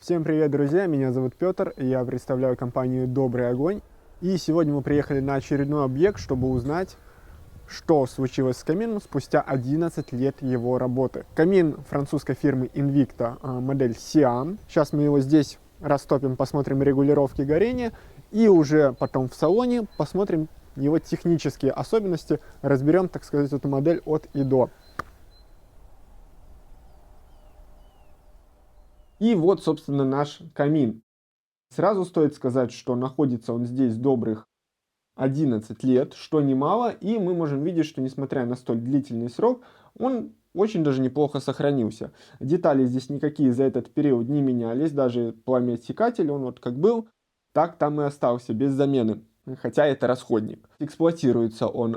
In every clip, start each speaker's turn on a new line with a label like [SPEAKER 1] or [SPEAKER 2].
[SPEAKER 1] Всем привет, друзья! Меня зовут Петр, и я представляю компанию «Добрый огонь». И сегодня мы приехали на очередной объект, чтобы узнать, что случилось с камином спустя 11 лет его работы. Камин французской фирмы Invicta, модель Siam. Сейчас мы его здесь растопим, посмотрим регулировки горения, и уже потом в салоне посмотрим его технические особенности, разберем, так сказать, эту модель от и до. И вот, собственно, наш камин. Сразу стоит сказать, что находится он здесь добрых 11 лет, что немало, и мы можем видеть, что несмотря на столь длительный срок, он очень даже неплохо сохранился. Детали здесь никакие за этот период не менялись, даже пламя-отсекатель, он вот как был, так там и остался, без замены. Хотя это расходник. Эксплуатируется он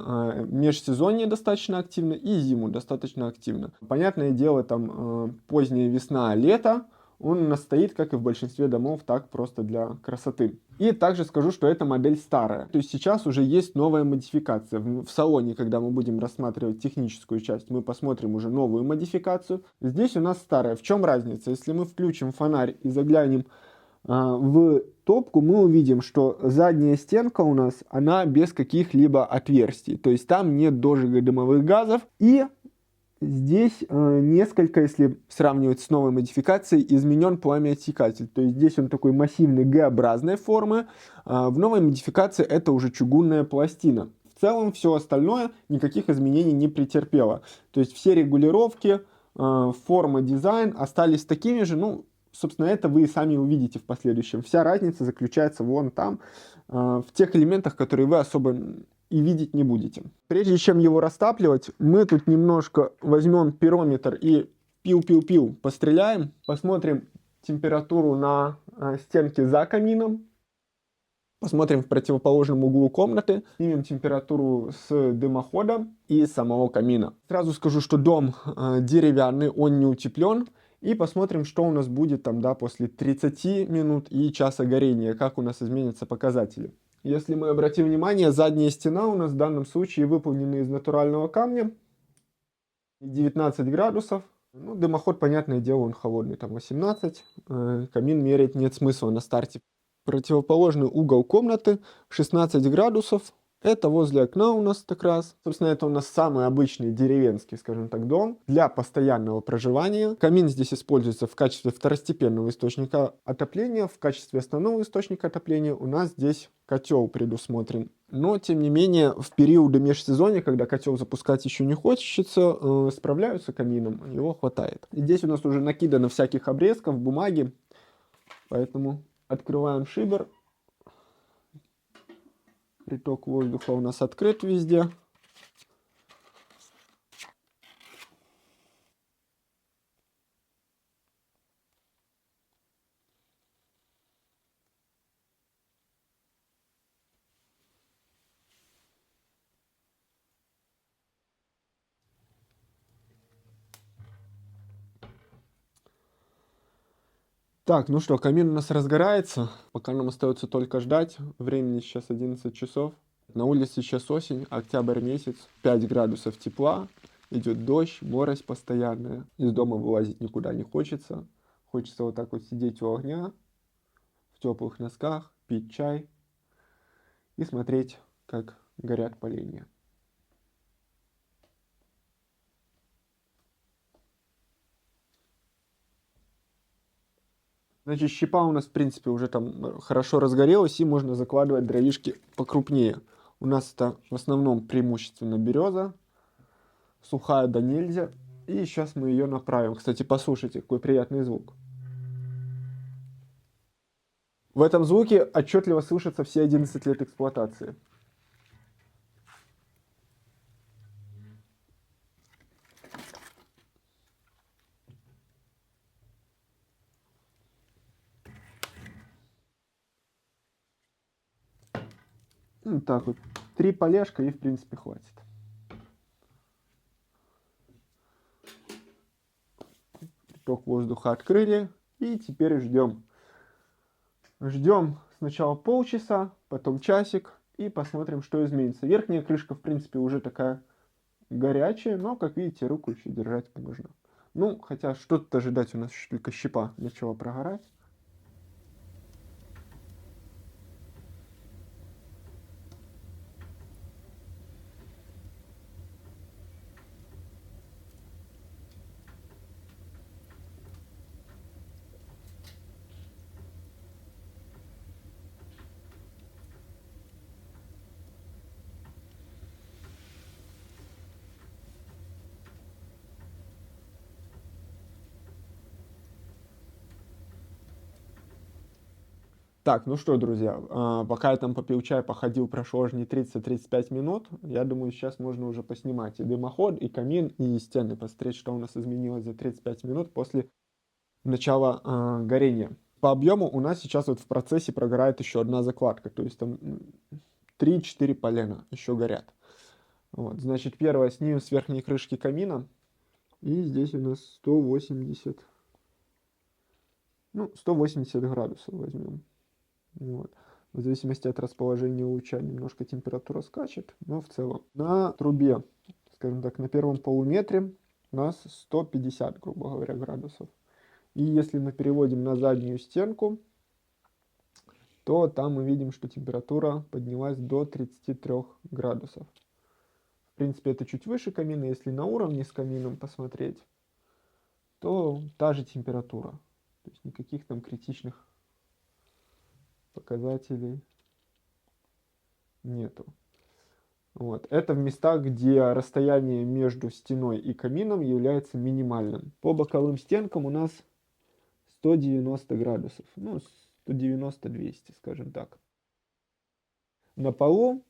[SPEAKER 1] межсезонье достаточно активно и зиму достаточно активно. Понятное дело, там поздняя весна, лето, он у нас стоит, как и в большинстве домов, так просто для красоты. И также скажу, что эта модель старая. То есть сейчас уже есть новая модификация. В салоне, когда мы будем рассматривать техническую часть, мы посмотрим уже новую модификацию. Здесь у нас старая. В чем разница? Если мы включим фонарь и заглянем в топку, мы увидим, что задняя стенка у нас, она без каких-либо отверстий. То есть там нет дожига дымовых газов. И здесь несколько, если сравнивать с новой модификацией, изменен пламя-отсекатель. То есть здесь он такой массивной Г-образной формы. В новой модификации это уже чугунная пластина. В целом все остальное никаких изменений не претерпело. То есть все регулировки, форма, дизайн остались такими же. Ну, собственно, это вы и сами увидите в последующем. Вся разница заключается вон там, в тех элементах, которые вы особо и видеть не будете. Прежде чем его растапливать, мы тут немножко возьмем пирометр и пил-пил-пил постреляем, посмотрим температуру на стенке за камином, посмотрим в противоположном углу комнаты, снимем температуру с дымохода и самого камина. Сразу скажу, что дом деревянный, он не утеплен. И посмотрим, что у нас будет там, да, после 30 минут и часа горения, как у нас изменятся показатели. Если мы обратим внимание, задняя стена у нас в данном случае выполнена из натурального камня, 19 градусов. Ну, дымоход, понятное дело, он холодный, там 18. Камин мерять нет смысла на старте. Противоположный угол комнаты 16 градусов. Это возле окна у нас как раз. Собственно, это у нас самый обычный деревенский, скажем так, дом для постоянного проживания. Камин здесь используется в качестве второстепенного источника отопления. В качестве основного источника отопления у нас здесь котел предусмотрен. Но, тем не менее, в периоды межсезонья, когда котел запускать еще не хочется, справляются камином, его хватает. И здесь у нас уже накидано всяких обрезков, бумаги, поэтому открываем шибер. Приток воздуха у нас открыт везде. Так, ну что, камин у нас разгорается. Пока нам остается только ждать. Времени сейчас 11 часов. На улице сейчас осень, октябрь месяц, 5 градусов тепла. Идет дождь, морось постоянная. Из дома вылазить никуда не хочется. Хочется вот так вот сидеть у огня, в теплых носках, пить чай и смотреть, как горят поленья. Значит, щепа у нас, в принципе, уже там хорошо разгорелась, и можно закладывать дровишки покрупнее. У нас это в основном преимущественно береза, сухая да нельзя. И сейчас мы ее направим. Кстати, послушайте, какой приятный звук. В этом звуке отчетливо слышатся все 11 лет эксплуатации. Вот так вот. 3 полежка и, в принципе, хватит. Приток воздуха открыли. И теперь ждем. Ждем сначала полчаса, потом часик. И посмотрим, что изменится. Верхняя крышка, в принципе, уже такая горячая. Но, как видите, руку еще держать можно. Ну, хотя что тут ожидать, у нас еще только щепа начала прогорать. Так, ну что, друзья, пока я там попил чай, походил, прошло аж не 30-35 минут, я думаю, сейчас можно уже поснимать и дымоход, и камин, и стены, посмотреть, что у нас изменилось за 35 минут после начала горения. По объему у нас сейчас вот в процессе прогорает еще одна закладка, то есть там 3-4 полена еще горят. Вот, значит, первое снимем с верхней крышки камина, и здесь у нас 180, ну, 180 градусов возьмем. Вот. В зависимости от расположения луча немножко температура скачет, но в целом. На трубе, скажем так, на первом полуметре у нас 150, грубо говоря, градусов. И если мы переводим на заднюю стенку, то там мы видим, что температура поднялась до 33 градусов. В принципе, это чуть выше камина. Если на уровне с камином посмотреть, то та же температура. То есть никаких там критичных показателей нету. Вот. Это в местах, где расстояние между стеной и камином является минимальным. По боковым стенкам у нас 190 градусов. Ну, 190-200, скажем так. На полу,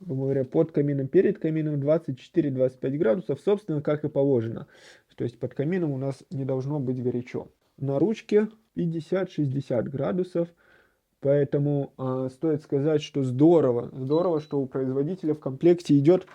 [SPEAKER 1] грубо говоря, под камином, перед камином 24-25 градусов, собственно, как и положено. То есть под камином у нас не должно быть горячо. На ручке 50-60 градусов. Поэтому стоит сказать, что здорово, что у производителя в комплекте идет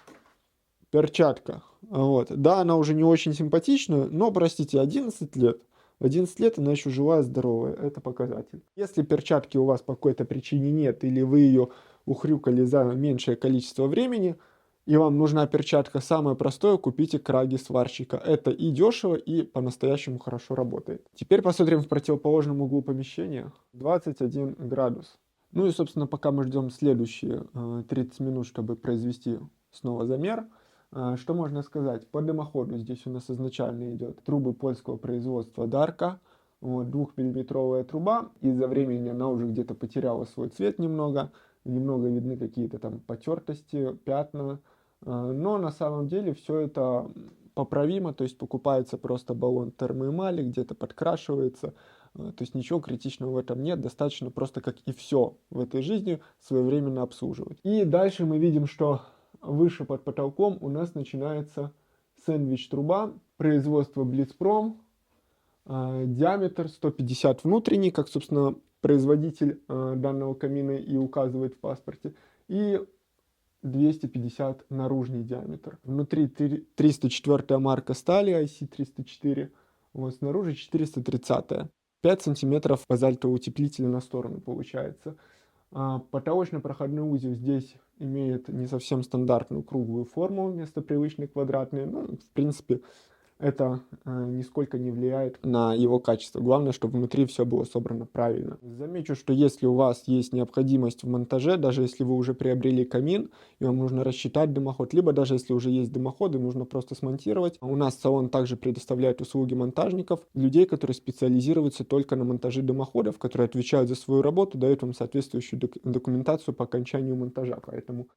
[SPEAKER 1] перчатка. Вот. Да, она уже не очень симпатичная, но, простите, 11 лет. 11 лет она еще живая, здоровая. Это показатель. Если перчатки у вас по какой-то причине нет, или вы ее ухрюкали за меньшее количество времени, и вам нужна перчатка, самое простое, купите краги сварщика. Это и дешево, и по-настоящему хорошо работает. Теперь посмотрим в противоположном углу помещения. 21 градус. Ну и, собственно, пока мы ждем следующие 30 минут, чтобы произвести снова замер, что можно сказать? По дымоходу здесь у нас изначально идет трубы польского производства Дарка. Вот, 2-миллиметровая труба. Из-за времени она уже где-то потеряла свой цвет немного. Немного видны какие-то там потертости, пятна. Но на самом деле все это поправимо, то есть покупается просто баллон термоэмали, где-то подкрашивается, то есть ничего критичного в этом нет, достаточно просто, как и все в этой жизни, своевременно обслуживать. И дальше мы видим, что выше под потолком у нас начинается сэндвич-труба, производство Блицпром, диаметр 150 внутренний, как, собственно, производитель данного камина и указывает в паспорте, и 250 наружный диаметр. Внутри 304 марка стали IC304, вот снаружи 430. 5 сантиметров базальтового утеплителя на сторону получается. Потолочно-проходной узел здесь имеет не совсем стандартную круглую форму вместо привычной квадратной. Ну, в принципе, это нисколько не влияет на его качество. Главное, чтобы внутри все было собрано правильно. Замечу, что если у вас есть необходимость в монтаже, даже если вы уже приобрели камин, и вам нужно рассчитать дымоход, либо даже если уже есть дымоходы, нужно просто смонтировать. У нас салон также предоставляет услуги монтажников, людей, которые специализируются только на монтаже дымоходов, которые отвечают за свою работу, дают вам соответствующую документацию по окончанию монтажа. Поэтому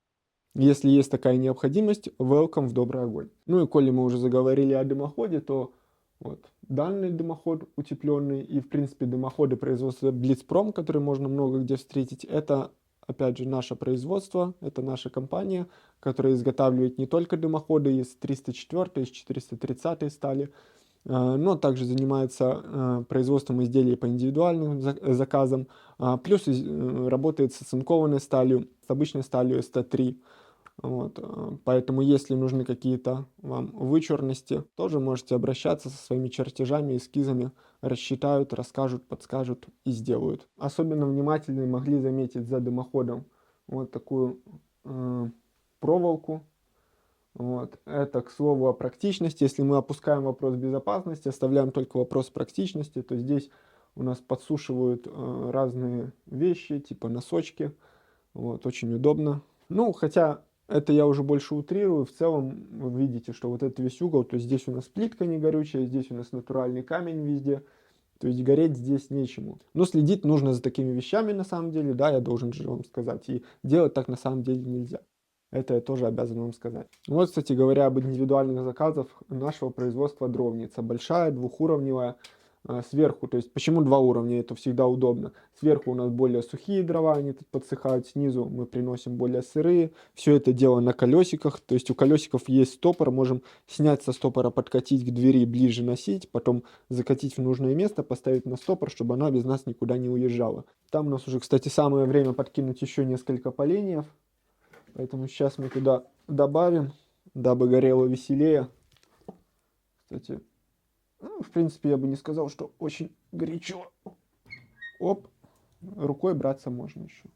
[SPEAKER 1] если есть такая необходимость, welcome в добрый огонь. Ну и коли мы уже заговорили о дымоходе, то вот данный дымоход утепленный и в принципе дымоходы производства Блицпром, которые можно много где встретить, это опять же наше производство, это наша компания, которая изготавливает не только дымоходы из 304, из 430 стали, но также занимается производством изделий по индивидуальным заказам, плюс работает с оцинкованной сталью, с обычной сталью ST3. Вот, поэтому, если нужны какие-то вам вычурности, тоже можете обращаться со своими чертежами, эскизами, рассчитают, расскажут, подскажут и сделают. Особенно внимательные могли заметить за дымоходом вот такую проволоку. Вот. Это, к слову, о практичности. Если мы опускаем вопрос безопасности, оставляем только вопрос практичности, то здесь у нас подсушивают разные вещи, типа носочки. Вот, очень удобно. Ну, хотя это я уже больше утрирую. В целом вы видите, что вот этот весь угол, то есть здесь у нас плитка не горючая, здесь у нас натуральный камень везде. То есть гореть здесь нечему. Но следить нужно за такими вещами на самом деле, да, я должен же вам сказать. И делать так на самом деле нельзя. Это я тоже обязан вам сказать. Вот, кстати говоря, об индивидуальных заказах нашего производства дровница. Большая, двухуровневая. Сверху, то есть почему два уровня, это всегда удобно. Сверху у нас более сухие дрова, они тут подсыхают, снизу мы приносим более сырые. Все это дело на колесиках, то есть у колесиков есть стопор, можем снять со стопора, подкатить к двери, ближе носить, потом закатить в нужное место, поставить на стопор, чтобы она без нас никуда не уезжала. Там у нас уже, кстати, самое время подкинуть еще несколько поленьев, поэтому сейчас мы туда добавим, дабы горело веселее. Кстати, ну, в принципе, я бы не сказал, что очень горячо. Оп, рукой браться можно еще.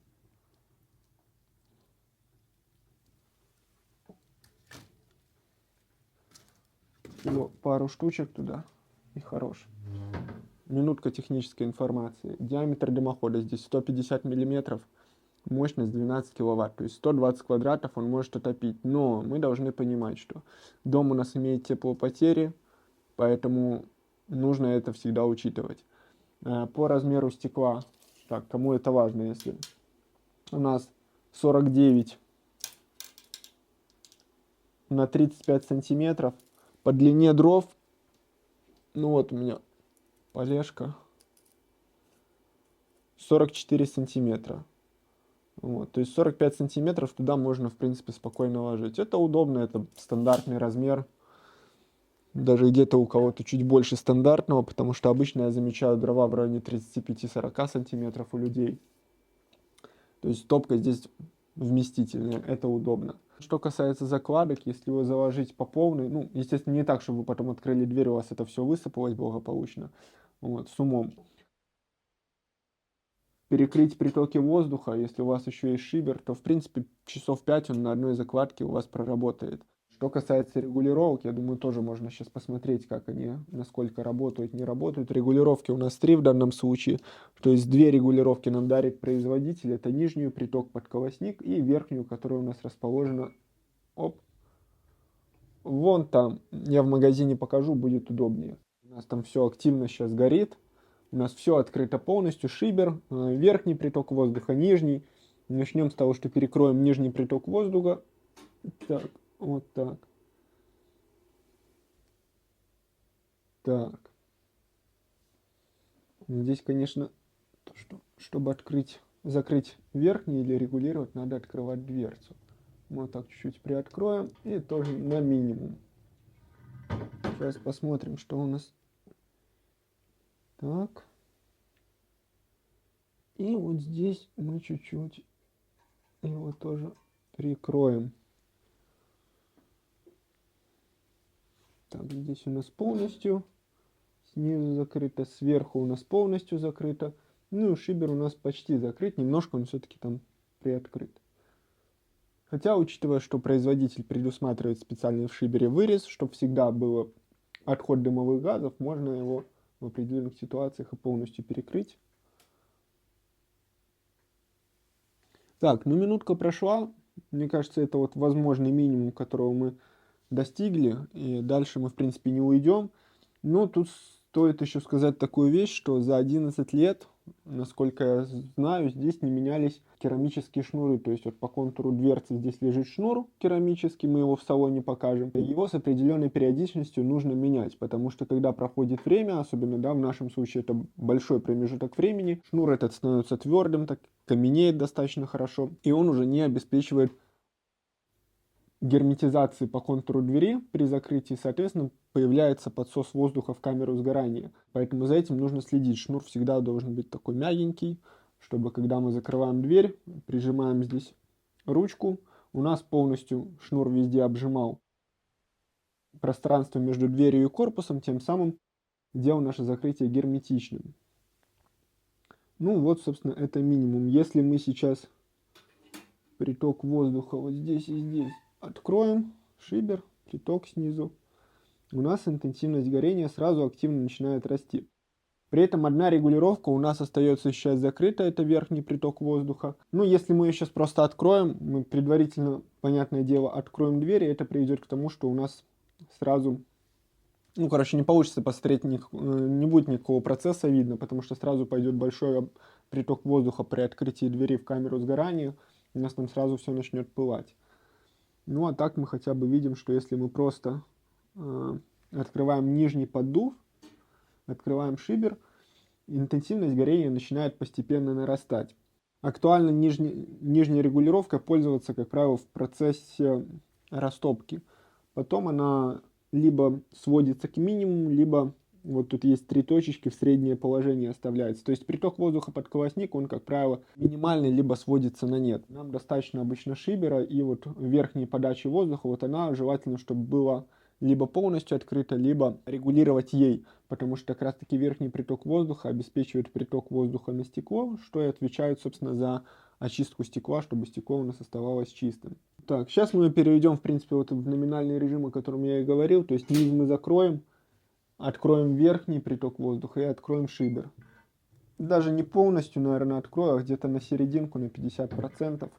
[SPEAKER 1] Всего пару штучек туда и хорош. Минутка технической информации. Диаметр дымохода здесь 150 миллиметров, мощность 12 киловатт, то есть 120 квадратов он может отопить. Но мы должны понимать, что дом у нас имеет теплопотери, поэтому нужно это всегда учитывать. По размеру стекла, так, кому это важно, если у нас 49 на 35 сантиметров, по длине дров, ну вот у меня полежка, 44 сантиметра. Вот, то есть 45 сантиметров туда можно, в принципе, спокойно ложить. Это удобно, это стандартный размер. Даже где-то у кого-то чуть больше стандартного, потому что обычно я замечаю дрова в районе 35-40 сантиметров у людей. То есть топка здесь вместительная, это удобно. Что касается закладок, если его заложить по полной, ну, естественно, не так, чтобы вы потом открыли дверь, у вас это все высыпалось благополучно, вот, с умом. Перекрыть притоки воздуха, если у вас еще есть шибер, то, в принципе, часов 5 он на одной закладке у вас проработает. Что касается регулировок, я думаю, тоже можно сейчас посмотреть, как они, насколько работают, не работают. Регулировки у нас 3 в данном случае, то есть 2 регулировки нам дарит производитель. Это нижнюю, приток под колосник, и верхнюю, которая у нас расположена, оп, вон там. Я в магазине покажу, будет удобнее. У нас там все активно сейчас горит. У нас все открыто полностью, шибер, верхний приток воздуха, нижний. Начнем с того, что перекроем нижний приток воздуха. Так, вот так. Так. Здесь, конечно, чтобы открыть, закрыть верхний или регулировать, надо открывать дверцу. Мы вот так чуть-чуть приоткроем и тоже на минимум. Сейчас посмотрим, что у нас. Так. И вот здесь мы чуть-чуть его тоже прикроем. Так, здесь у нас полностью. Снизу закрыто, сверху у нас полностью закрыто. Ну и шибер у нас почти закрыт, немножко он все-таки там приоткрыт. Хотя, учитывая, что производитель предусматривает специальный в шибере вырез, чтобы всегда был отход дымовых газов, можно его в определенных ситуациях и полностью перекрыть. Так, ну минутка прошла. Мне кажется, это вот возможный минимум, которого мы достигли. И дальше мы, в принципе, не уйдем. Но тут стоит еще сказать такую вещь, что за 11 лет, насколько я знаю, здесь не менялись керамические шнуры. То есть вот по контуру дверцы здесь лежит шнур керамический, мы его в салоне покажем. Его с определенной периодичностью нужно менять, потому что когда проходит время, особенно, да, в нашем случае это большой промежуток времени, шнур этот становится твердым, так каменеет достаточно хорошо, и он уже не обеспечивает герметизации по контуру двери при закрытии, соответственно, появляется подсос воздуха в камеру сгорания. Поэтому за этим нужно следить. Шнур всегда должен быть такой мягенький, чтобы когда мы закрываем дверь, прижимаем здесь ручку, у нас полностью шнур везде обжимал пространство между дверью и корпусом, тем самым делал наше закрытие герметичным. Ну вот, собственно, это минимум. Если мы сейчас приток воздуха вот здесь и здесь откроем, шибер, приток снизу, у нас интенсивность горения сразу активно начинает расти. При этом одна регулировка у нас остается сейчас закрыта, это верхний приток воздуха. Но если мы ее сейчас просто откроем, мы предварительно, понятное дело, откроем дверь, и это приведет к тому, что у нас сразу, ну, короче, не получится посмотреть, не будет никакого процесса видно, потому что сразу пойдет большой приток воздуха при открытии двери в камеру сгорания, у нас там сразу все начнет пылать. Ну, а так мы хотя бы видим, что если мы просто открываем нижний поддув, Открываем шибер. Интенсивность горения начинает постепенно нарастать. Актуальна нижняя регулировка пользоваться, как правило, в процессе растопки. Потом она либо сводится к минимуму, либо вот тут есть 3 точечки в среднее положение оставляется. То есть приток воздуха под колосник, он, как правило, минимальный, либо сводится на нет. Нам достаточно обычно шибера, и вот верхней подачи воздуха, вот она желательно, чтобы была либо полностью открыта, либо регулировать ей, потому что как раз таки верхний приток воздуха обеспечивает приток воздуха на стекло, что и отвечает, собственно, за очистку стекла, чтобы стекло у нас оставалось чистым. Так, сейчас мы перейдем, в принципе, вот в номинальный режим, о котором я и говорил, то есть низ мы закроем, откроем верхний приток воздуха и откроем шибер. Даже не полностью, наверное, открою, а где-то на серединку, на 50%.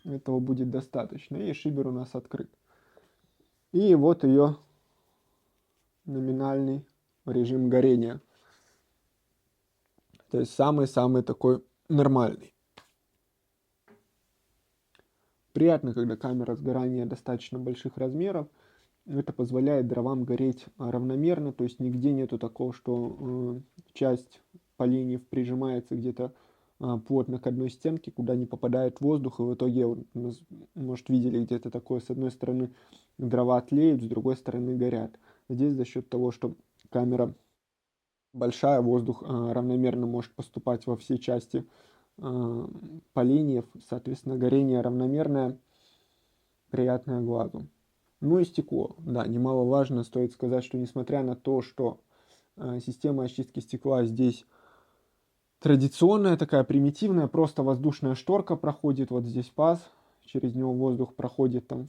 [SPEAKER 1] Этого будет достаточно. И шибер у нас открыт. И вот ее номинальный режим горения. То есть самый-самый такой нормальный. Приятно, когда камера сгорания достаточно больших размеров. Это позволяет дровам гореть равномерно, то есть нигде нету такого, что часть поленьев прижимается где-то плотно к одной стенке, куда не попадает воздух, и в итоге, вот, может, видели где-то такое, с одной стороны дрова тлеют, с другой стороны горят. Здесь за счет того, что камера большая, воздух равномерно может поступать во все части поленьев, соответственно, горение равномерное, приятное глазу. Ну и стекло. Да, немаловажно, стоит сказать, что несмотря на то, что система очистки стекла здесь традиционная, такая примитивная, просто воздушная шторка проходит, вот здесь паз, через него воздух проходит там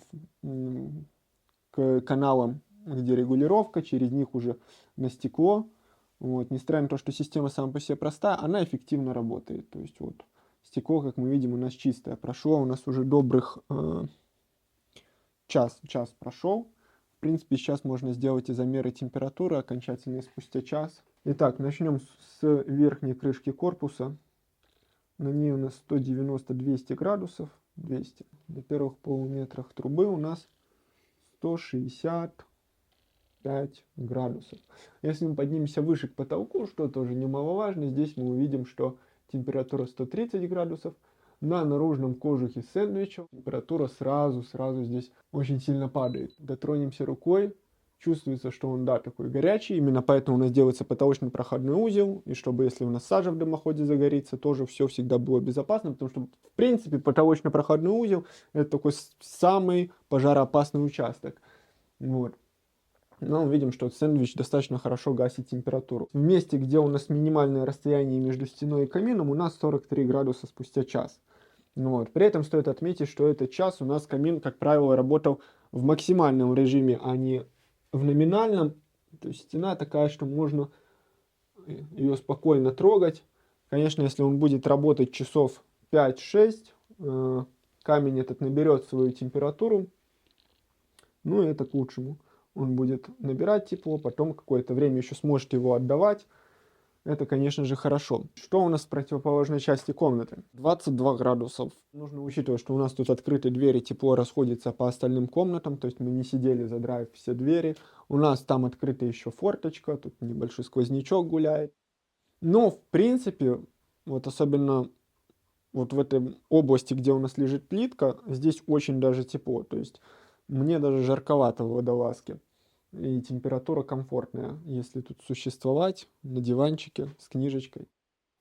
[SPEAKER 1] к каналам, где регулировка, через них уже на стекло. Вот. Несмотря на то, что система сама по себе простая, она эффективно работает. То есть вот стекло, как мы видим, у нас чистое. Прошло у нас уже добрых час прошел. В принципе, сейчас можно сделать и замеры температуры окончательные спустя час. Итак, начнем с верхней крышки корпуса. На ней у нас 190-200 градусов. 200. На первых полуметрах трубы у нас 165 градусов. Если мы поднимемся выше к потолку, что тоже немаловажно, здесь мы увидим, что температура 130 градусов. На наружном кожухе сэндвича температура сразу здесь очень сильно падает. Дотронемся рукой, чувствуется, что он, да, такой горячий. Именно поэтому у нас делается потолочный проходной узел. И чтобы, если у нас сажа в дымоходе загорится, тоже все всегда было безопасно. Потому что, в принципе, потолочный проходной узел — это такой самый пожароопасный участок. Вот. Но видим, что сэндвич достаточно хорошо гасит температуру. В месте, где у нас минимальное расстояние между стеной и камином, у нас 43 градуса спустя час. Вот. При этом стоит отметить, что этот час у нас камин, как правило, работал в максимальном режиме, а не в номинальном. То есть стена такая, что можно ее спокойно трогать. Конечно, если он будет работать часов 5-6, камень этот наберет свою температуру. Ну и это к лучшему. Он будет набирать тепло, потом какое-то время еще сможет его отдавать. Это, конечно же, хорошо. Что у нас в противоположной части комнаты? 22 градусов. Нужно учитывать, что у нас тут открыты двери, тепло расходится по остальным комнатам, то есть мы не сидели, задраив все двери. У нас там открыта еще форточка, тут небольшой сквознячок гуляет. Но, в принципе, вот особенно вот в этой области, где у нас лежит плитка, здесь очень даже тепло. То есть мне даже жарковато в водолазке. И температура комфортная, если тут существовать на диванчике с книжечкой.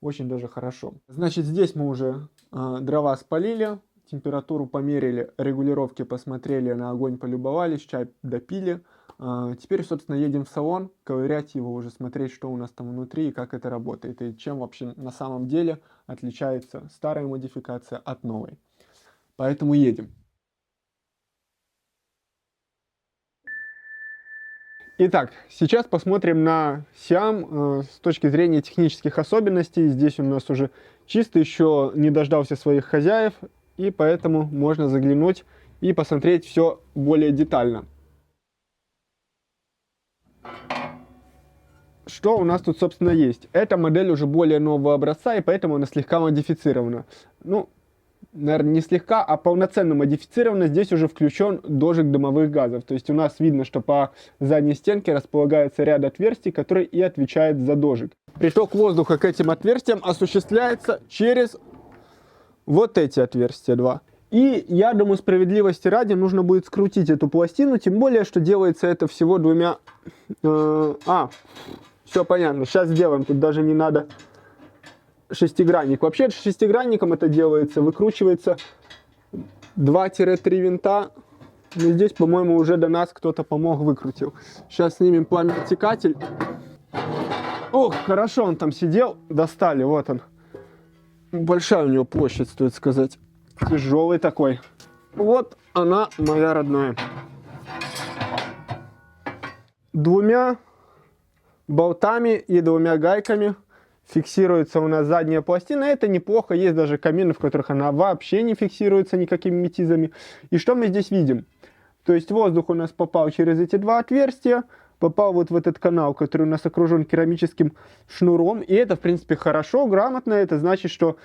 [SPEAKER 1] Очень даже хорошо. Значит, здесь мы уже дрова спалили, температуру померили, регулировки посмотрели, на огонь полюбовались, чай допили. Теперь, собственно, едем в салон, ковырять его, уже смотреть, что у нас там внутри и как это работает. И чем вообще на самом деле отличается старая модификация от новой. Поэтому едем. Итак, сейчас посмотрим на Сиам с точки зрения технических особенностей. Здесь у нас уже чисто, еще не дождался своих хозяев, и поэтому можно заглянуть и посмотреть все более детально. Что у нас тут, собственно, есть? Эта модель уже более нового образца, и поэтому она слегка модифицирована. Ну, наверное, не слегка, а полноценно модифицировано. Здесь уже включен дожиг дымовых газов. То есть у нас видно, что по задней стенке располагается ряд отверстий, который и отвечает за дожиг. Приток воздуха к этим отверстиям осуществляется через вот эти отверстия два. И я думаю, справедливости ради нужно будет скрутить эту пластину, тем более, что делается это всего двумя... все понятно, сейчас сделаем, тут даже не надо шестигранник. Вообще шестигранником это делается, выкручивается 2-3 винта. Но здесь, по-моему, уже до нас кто-то помог, выкрутил. Сейчас снимем пламя-отсекатель. Ох, хорошо он там сидел, достали, вот он. Большая у него площадь, стоит сказать. Тяжелый такой. Вот она, моя родная. Двумя болтами и двумя гайками фиксируется у нас задняя пластина. Это неплохо. Есть даже камины, в которых она вообще не фиксируется никакими метизами. И что мы здесь видим? То есть воздух у нас попал через эти два отверстия, попал вот в этот канал, который у нас окружен керамическим шнуром. И это, в принципе, хорошо, грамотно. Это значит, что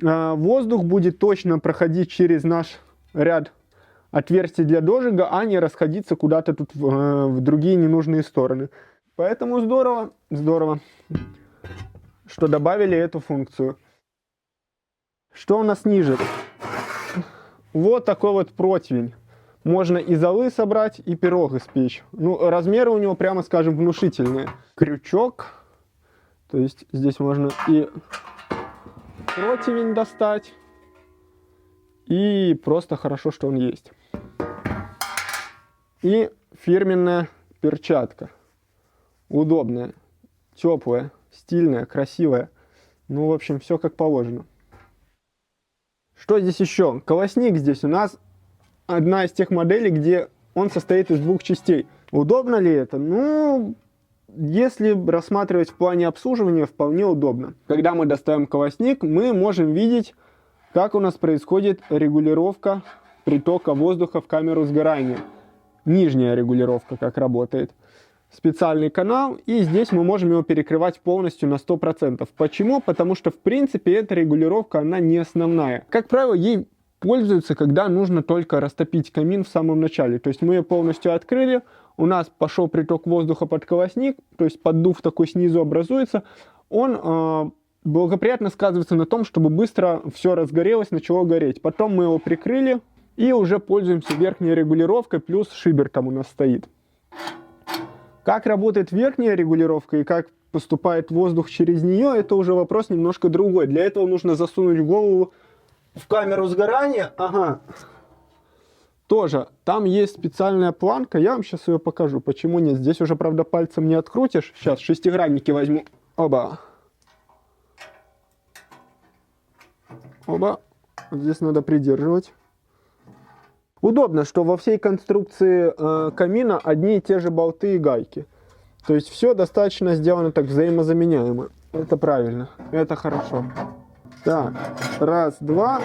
[SPEAKER 1] воздух будет точно проходить через наш ряд отверстий для дожига, а не расходиться куда-то тут в другие ненужные стороны. Поэтому здорово, что добавили эту функцию. Что у нас ниже? Вот такой вот противень. Можно и золы собрать, и пирог испечь. Ну, размеры у него, прямо скажем, внушительные. Крючок. То есть здесь можно и противень достать. И просто хорошо, что он есть. И фирменная перчатка. Удобная, теплая, стильная, красивая. Ну, в общем, все как положено. Что здесь еще? Колосник здесь у нас одна из тех моделей, где он состоит из двух частей. Удобно ли это? Ну, если рассматривать в плане обслуживания, вполне удобно. Когда мы достаем колосник, мы можем видеть, как у нас происходит регулировка притока воздуха в камеру сгорания. Нижняя регулировка как работает. Специальный канал, и здесь мы можем его перекрывать полностью на 100%. Почему? Потому что, в принципе, эта регулировка, она не основная. Как правило, ей пользуются, когда нужно только растопить камин в самом начале. То есть мы ее полностью открыли, у нас пошел приток воздуха под колосник, то есть поддув такой снизу образуется, он благоприятно сказывается на том, чтобы быстро все разгорелось, начало гореть. Потом мы его прикрыли и уже пользуемся верхней регулировкой, плюс шибер там у нас стоит. Как работает верхняя регулировка и как поступает воздух через нее, это уже вопрос немножко другой. Для этого нужно засунуть голову в камеру сгорания. Ага. Тоже там есть специальная планка. Я вам сейчас ее покажу. Почему нет? Здесь уже, правда, пальцем не открутишь. Сейчас шестигранники возьму. Оба. Оба. Здесь надо придерживать. Удобно, что во всей конструкции камина одни и те же болты и гайки. То есть все достаточно сделано так взаимозаменяемо. Это правильно, это хорошо. Так, раз, два,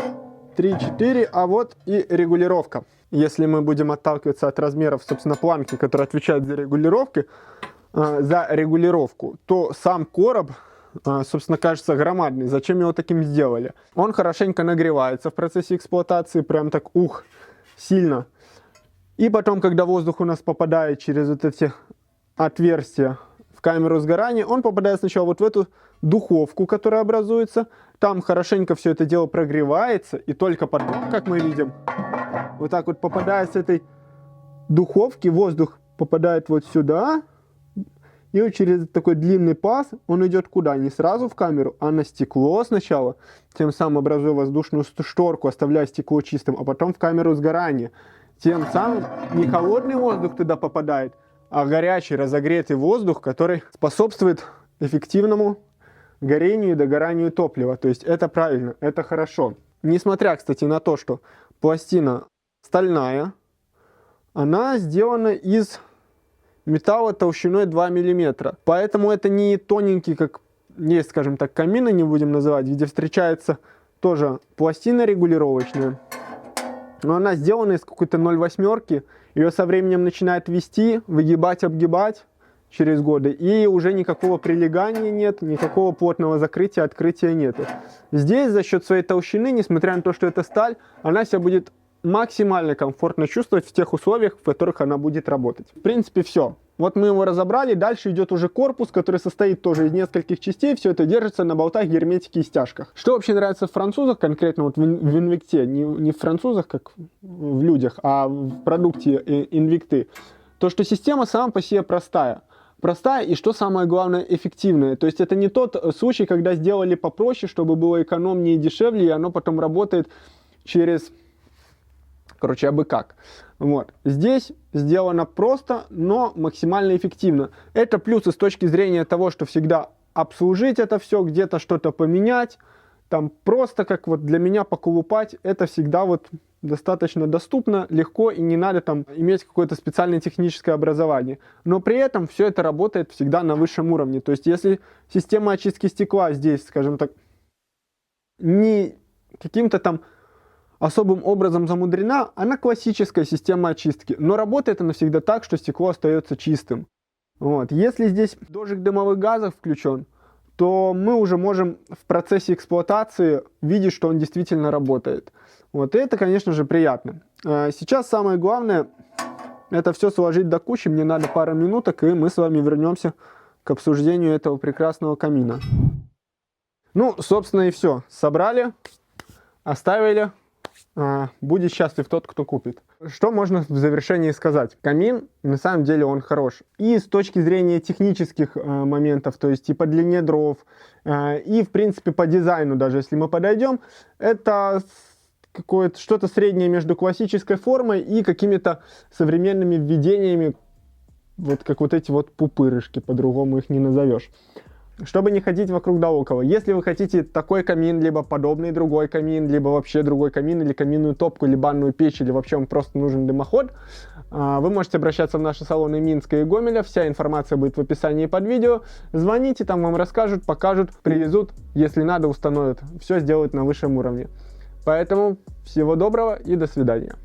[SPEAKER 1] 3, 4, а вот и регулировка. Если мы будем отталкиваться от размеров, собственно, планки, которые отвечают за регулировку, то сам короб, собственно, кажется громадный. Зачем его таким сделали? Он хорошенько нагревается в процессе эксплуатации, прям так, сильно. И потом, когда воздух у нас попадает через вот эти отверстия в камеру сгорания, он попадает сначала вот в эту духовку, которая образуется. Там хорошенько все это дело прогревается, и только потом, как мы видим, вот так вот попадая с этой духовки, воздух попадает вот сюда, и вот через такой длинный паз он идет куда? Не сразу в камеру, а на стекло сначала, тем самым образуя воздушную шторку, оставляя стекло чистым, а потом в камеру сгорания. Тем самым не холодный воздух туда попадает, а горячий, разогретый воздух, который способствует эффективному горению и догоранию топлива. То есть это правильно, это хорошо. Несмотря, кстати, на то, что пластина стальная, она сделана из металла толщиной 2 мм. Поэтому это не тоненький, как есть, скажем так, камины, не будем называть, где встречается тоже пластина регулировочная. Но она сделана из какой-то 0,8. Ее со временем начинает вести, выгибать, обгибать. через годы, и уже никакого прилегания нет, никакого плотного закрытия, открытия нету. Здесь за счет своей толщины, несмотря на то, что это сталь, она себя будет максимально комфортно чувствовать в тех условиях, в которых она будет работать. В принципе, все. Вот мы его разобрали, дальше идет уже корпус, который состоит тоже из нескольких частей, все это держится на болтах, герметике и стяжках. Что вообще нравится в французах, конкретно вот в Invicta, не в французах, как в людях, а в продукте Invicta, то, что система сама по себе простая и, что самое главное, эффективная. То есть это не тот случай, когда сделали попроще, чтобы было экономнее и дешевле, и оно потом работает через... Короче, абы как. Вот. Здесь сделано просто, но максимально эффективно. Это плюсы с точки зрения того, что всегда обслужить это все, где-то что-то поменять. Там просто как вот для меня поколупать, это всегда вот достаточно доступно, легко, и не надо там иметь какое-то специальное техническое образование. Но при этом все это работает всегда на высшем уровне. То есть если система очистки стекла здесь, скажем так, не каким-то там особым образом замудрена, она классическая система очистки, но работает она всегда так, что стекло остается чистым. Вот. Если здесь дождик дымовых газов включен, то мы уже можем в процессе эксплуатации видеть, что он действительно работает. Вот. И это, конечно же, приятно. Сейчас самое главное, это все сложить до кучи. Мне надо пару минуток, и мы с вами вернемся к обсуждению этого прекрасного камина. Ну, собственно, и все. Собрали, оставили. Будет счастлив тот, кто купит. Что можно в завершении сказать? Камин, на самом деле, он хорош. И с точки зрения технических моментов, то есть и по длине дров, и, в принципе, по дизайну, даже если мы подойдем, это какое-то что-то среднее между классической формой и какими-то современными введениями, вот как вот эти вот пупырышки, по-другому их не назовешь. Чтобы не ходить вокруг да около. Если вы хотите такой камин, либо подобный другой камин, либо вообще другой камин, или каминную топку, или банную печь, или вообще вам просто нужен дымоход, вы можете обращаться в наши салоны Минска и Гомеля. Вся информация будет в описании под видео. Звоните, там вам расскажут, покажут, привезут. Если надо, установят. Все сделают на высшем уровне. Поэтому всего доброго и до свидания.